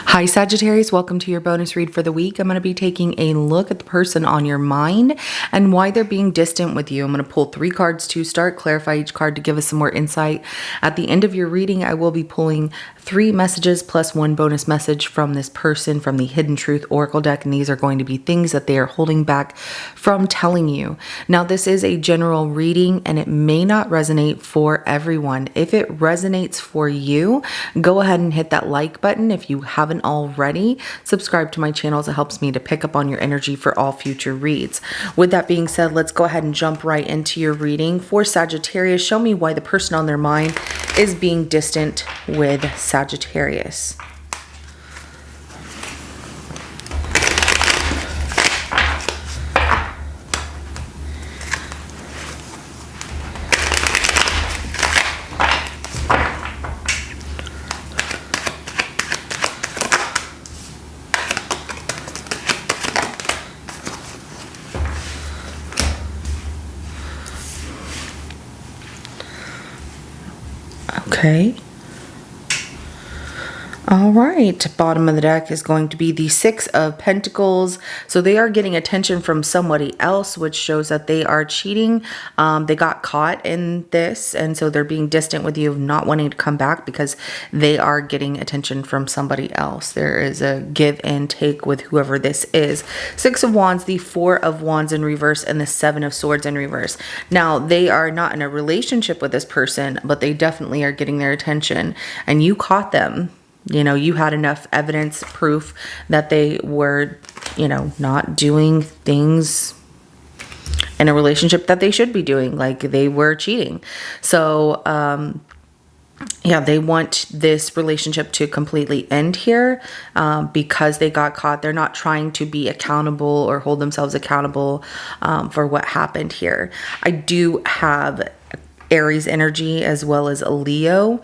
Hi Sagittarius, welcome to your bonus read for the week. I'm going to be taking a look at the person on your mind and why they're being distant with you. I'm going to pull 3 cards to start, clarify each card to give us some more insight. At the end of your reading, I will be pulling 3 messages plus 1 bonus message from this person from the Hidden Truth Oracle deck, and these are going to be things that they are holding back from telling you. Now, this is a general reading and it may not resonate for everyone. If it resonates for you, go ahead and hit that like button. If you haven't already, subscribe to my channel as it helps me to pick up on your energy for all future reads. With that being said, let's go ahead and jump right into your reading. For Sagittarius, show me why the person on their mind is being distant with Sagittarius. Okay. All right, bottom of the deck is going to be the 6 of Pentacles. So they are getting attention from somebody else, which shows that they are cheating. They got caught in this, and so they're being distant with you, not wanting to come back because they are getting attention from somebody else. There is a give and take with whoever this is. 6 of Wands, the 4 of Wands in reverse, and the 7 of Swords in reverse. Now, they are not in a relationship with this person, but they definitely are getting their attention, and you caught them. You know, you had enough evidence, proof that they were, not doing things in a relationship that they should be doing, like they were cheating. So, yeah, they want this relationship to completely end here because they got caught. They're not trying to be accountable or hold themselves accountable for what happened here. I do have Aries energy as well as a Leo.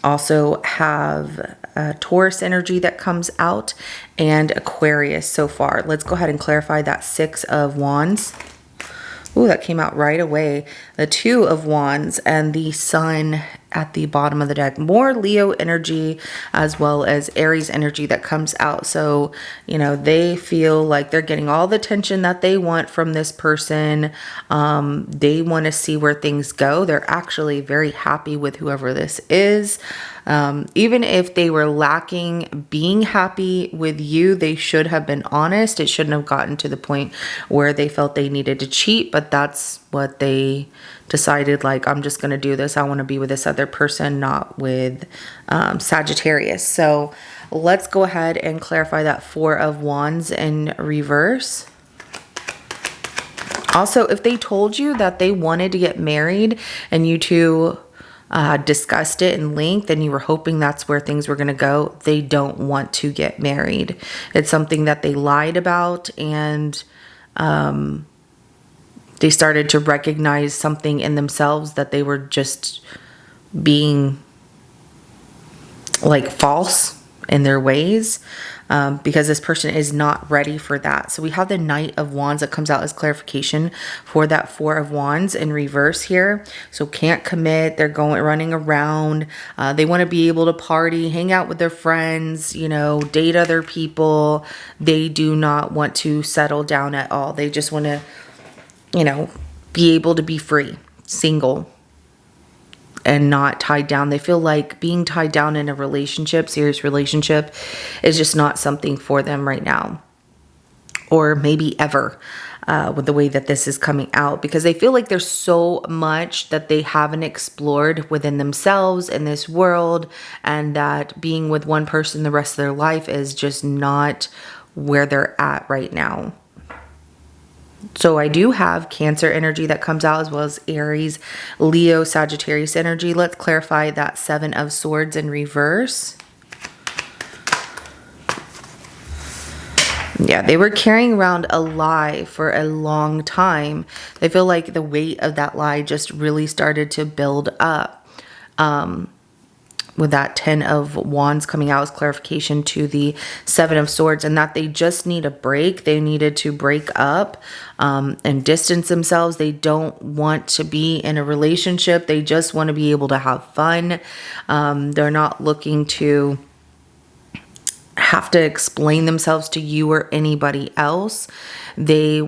Also have Taurus energy that comes out and Aquarius so far. Let's go ahead and clarify that 6 of Wands. Ooh, that came out right away. The 2 of Wands and the Sun at the bottom of the deck. More Leo energy as well as Aries energy that comes out. So, they feel like they're getting all the attention that they want from this person. They want to see where things go. They're actually very happy with whoever this is. Even if they were lacking being happy with you, they should have been honest. It shouldn't have gotten to the point where they felt they needed to cheat, but that's what they decided, like, I'm just going to do this. I want to be with this other person, not with Sagittarius. So let's go ahead and clarify that 4 of Wands in reverse. Also, if they told you that they wanted to get married and you two discussed it in length and you were hoping that's where things were going to go, they don't want to get married. It's something that they lied about, and they started to recognize something in themselves that they were just being like false in their ways, because this person is not ready for that. So we have the Knight of Wands that comes out as clarification for that 4 of Wands in reverse here. So can't commit. They're running around. They want to be able to party, hang out with their friends, date other people. They do not want to settle down at all. They just want to, be able to be free, single, and not tied down. They feel like being tied down in a relationship, serious relationship, is just not something for them right now, or maybe ever, with the way that this is coming out, because they feel like there's so much that they haven't explored within themselves in this world, and that being with one person the rest of their life is just not where they're at right now. So I do have Cancer energy that comes out as well as Aries, Leo, Sagittarius energy. Let's clarify that 7 of Swords in reverse. Yeah, they were carrying around a lie for a long time. They feel like the weight of that lie just really started to build up. With that 10 of Wands coming out as clarification to the 7 of Swords, and that they just need a break. They needed to break up and distance themselves. They don't want to be in a relationship. They just want to be able to have fun. They're not looking to have to explain themselves to you or anybody else. They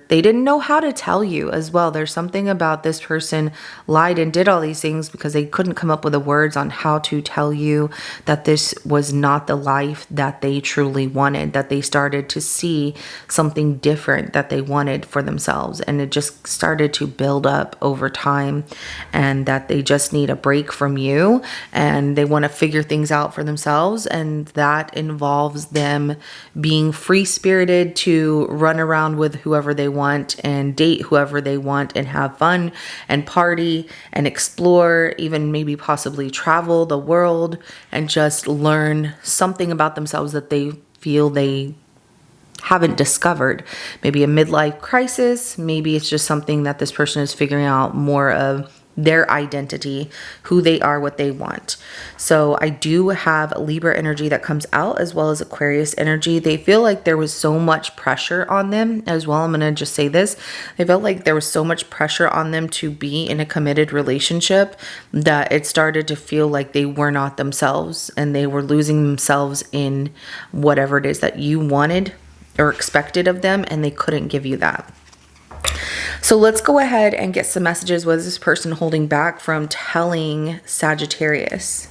didn't know how to tell you as well. There's something about this person lied and did all these things because they couldn't come up with the words on how to tell you that this was not the life that they truly wanted, that they started to see something different that they wanted for themselves. And it just started to build up over time, and that they just need a break from you and they want to figure things out for themselves. And that involves them being free-spirited to run around with whoever they want and date whoever they want and have fun and party and explore, even maybe possibly travel the world and just learn something about themselves that they feel they haven't discovered. Maybe a midlife crisis, maybe it's just something that this person is figuring out more of their identity, who they are, what they want. So I do have Libra energy that comes out, as well as Aquarius energy. They feel like there was so much pressure on them as well. I'm going to just say this. They felt like there was so much pressure on them to be in a committed relationship that it started to feel like they were not themselves and they were losing themselves in whatever it is that you wanted or expected of them, and they couldn't give you that. So let's go ahead and get some messages. What is this person holding back from telling Sagittarius?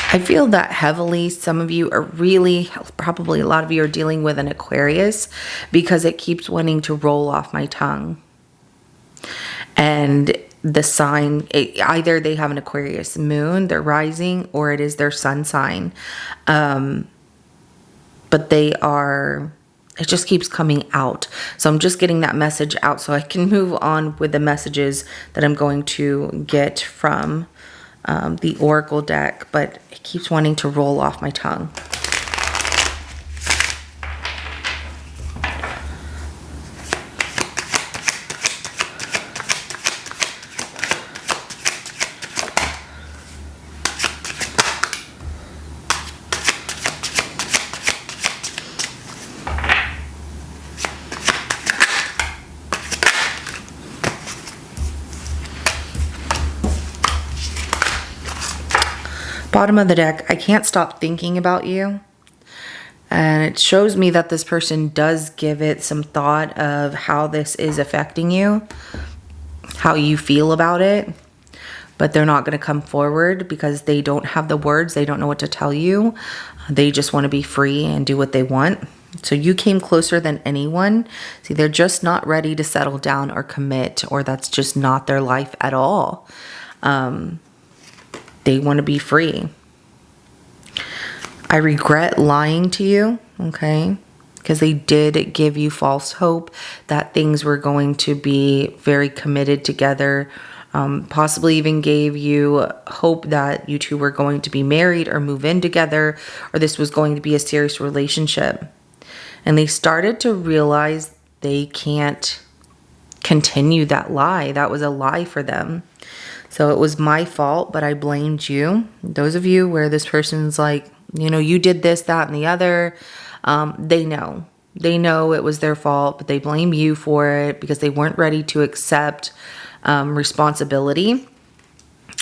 I feel that heavily some of you are really, probably a lot of you are dealing with an Aquarius because it keeps wanting to roll off my tongue. And the sign, either they have an Aquarius moon, their rising, or it is their sun sign. But they are, it just keeps coming out. So I'm just getting that message out so I can move on with the messages that I'm going to get from the Oracle deck, but it keeps wanting to roll off my tongue. Bottom of the deck, I can't stop thinking about you. And it shows me that this person does give it some thought of how this is affecting you, how you feel about it. But they're not going to come forward because they don't have the words. They don't know what to tell you. They just want to be free and do what they want. So you came closer than anyone. See, they're just not ready to settle down or commit, or that's just not their life at all. They want to be free. I regret lying to you, okay? Because they did give you false hope that things were going to be very committed together. Possibly even gave you hope that you two were going to be married or move in together, or this was going to be a serious relationship. And they started to realize they can't continue that lie. That was a lie for them. So it was my fault, but I blamed you. Those of you where this person's like, you know, you did this, that, and the other, they know. They know it was their fault, but they blame you for it because they weren't ready to accept responsibility.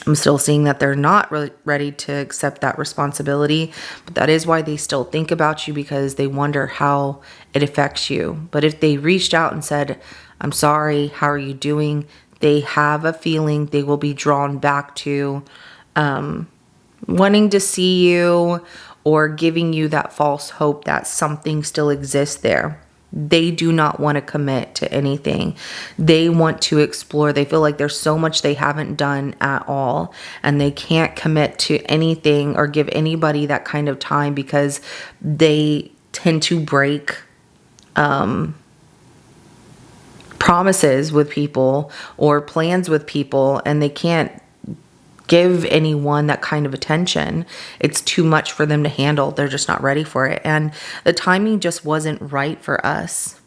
I'm still seeing that they're not really ready to accept that responsibility, but that is why they still think about you, because they wonder how it affects you. But if they reached out and said, I'm sorry, how are you doing? They have a feeling they will be drawn back to wanting to see you or giving you that false hope that something still exists there. They do not want to commit to anything. They want to explore. They feel like there's so much they haven't done at all, and they can't commit to anything or give anybody that kind of time because they tend to break promises with people or plans with people, and they can't give anyone that kind of attention. It's too much for them to handle. They're just not ready for it. And the timing just wasn't right for us.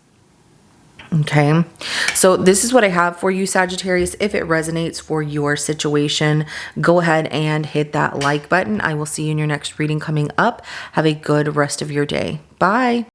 Okay, so this is what I have for you, Sagittarius. If it resonates for your situation, go ahead and hit that like button. I will see you in your next reading coming up. Have a good rest of your day. Bye.